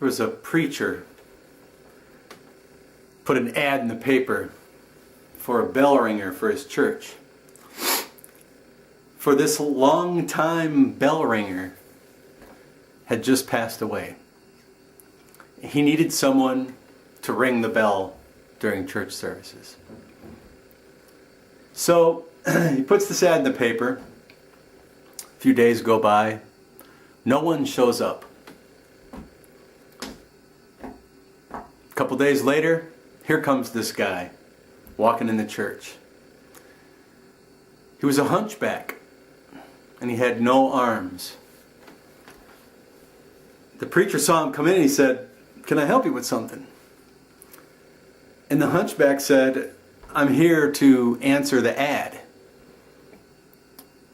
was a preacher put an ad in the paper for a bell ringer for his church. For this long-time bell ringer had just passed away. He needed someone to ring the bell during church services. So he puts this ad in the paper. A few days go by. No one shows up. A couple days later, here comes this guy walking in the church. He was a hunchback, and he had no arms. The preacher saw him come in and he said, "Can I help you with something?" And the hunchback said, "I'm here to answer the ad."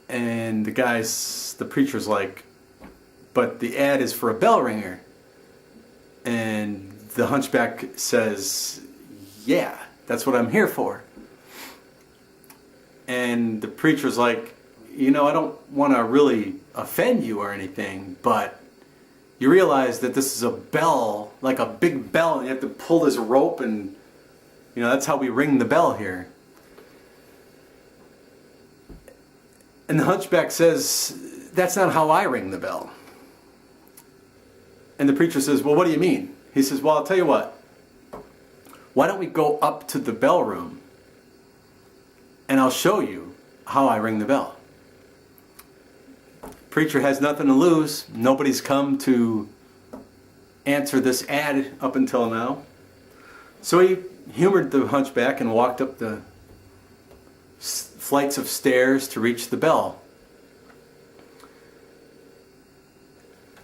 And the preacher's like, "But the ad is for a bell ringer." And the hunchback says, "Yeah, that's what I'm here for." And the preacher's like, "I don't want to really offend you or anything, but you realize that this is a bell, like a big bell, and you have to pull this rope, and that's how we ring the bell here." And the hunchback says, "That's not how I ring the bell." And the preacher says, "Well, what do you mean?" He says, "Well, I'll tell you what. Why don't we go up to the bell room and I'll show you how I ring the bell." Preacher has nothing to lose. Nobody's come to answer this ad up until now. So he humored the hunchback and walked up the flights of stairs to reach the bell.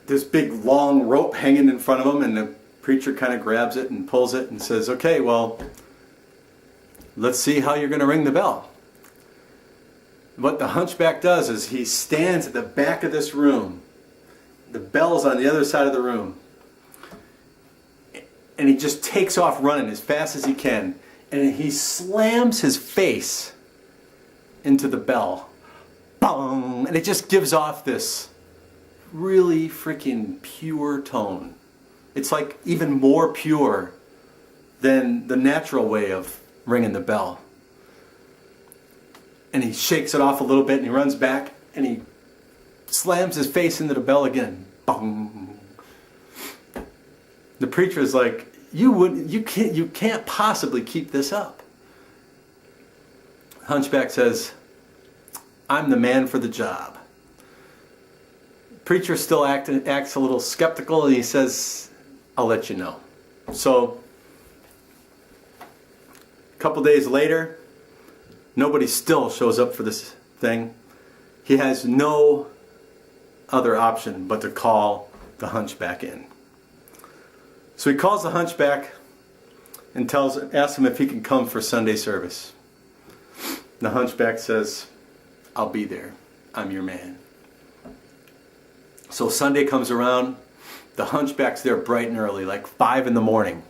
This big long rope hanging in front of him, and the preacher kind of grabs it and pulls it and says, "Okay, well, let's see how you're going to ring the bell." What the hunchback does is he stands at the back of this room. The bell's on the other side of the room. And he just takes off running as fast as he can. And he slams his face into the bell. Bong! And it just gives off this really freaking pure tone. It's like even more pure than the natural way of ringing the bell. And he shakes it off a little bit and he runs back and he slams his face into the bell again. Bong! The preacher is like, you can't possibly keep this up. Hunchback says, "I'm the man for the job." Preacher still acts a little skeptical, and he says, "I'll let you know." So a couple days later, nobody still shows up for this thing. He has no other option but to call the hunchback in. So he calls the hunchback and asks him if he can come for Sunday service. The hunchback says, "I'll be there. I'm your man." So Sunday comes around. The hunchback's there bright and early, like 5 in the morning.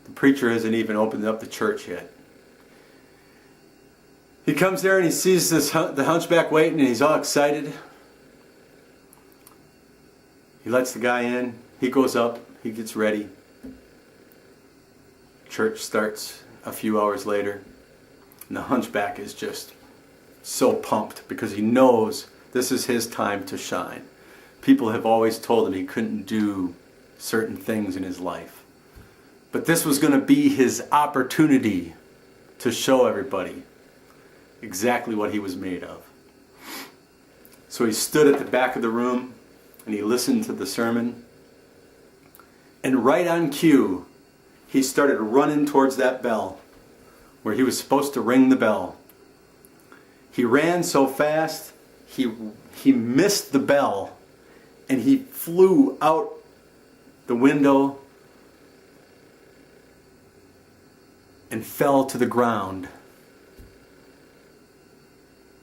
The preacher hasn't even opened up the church yet. He comes there and he sees the hunchback waiting, and he's all excited. He lets the guy in. He goes up. He gets ready. Church starts a few hours later. And the hunchback is just so pumped because he knows this is his time to shine. People have always told him he couldn't do certain things in his life. But this was going to be his opportunity to show everybody exactly what he was made of. So he stood at the back of the room and he listened to the sermon. And right on cue, he started running towards that bell where he was supposed to ring the bell. He ran so fast, he missed the bell, and he flew out the window and fell to the ground.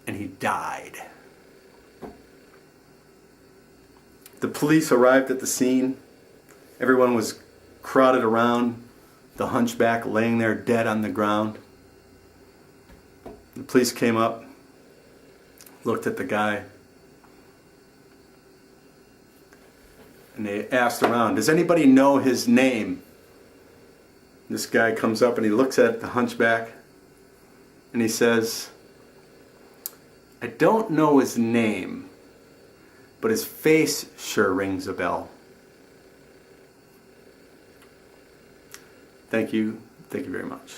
And he died. The police arrived at the scene. Everyone was crowded around the hunchback laying there dead on the ground. The police came up, looked at the guy. And they asked around, does anybody know his name? This guy comes up and he looks at the hunchback and he says, I don't know his name, but his face sure rings a bell. Thank you. Thank you very much.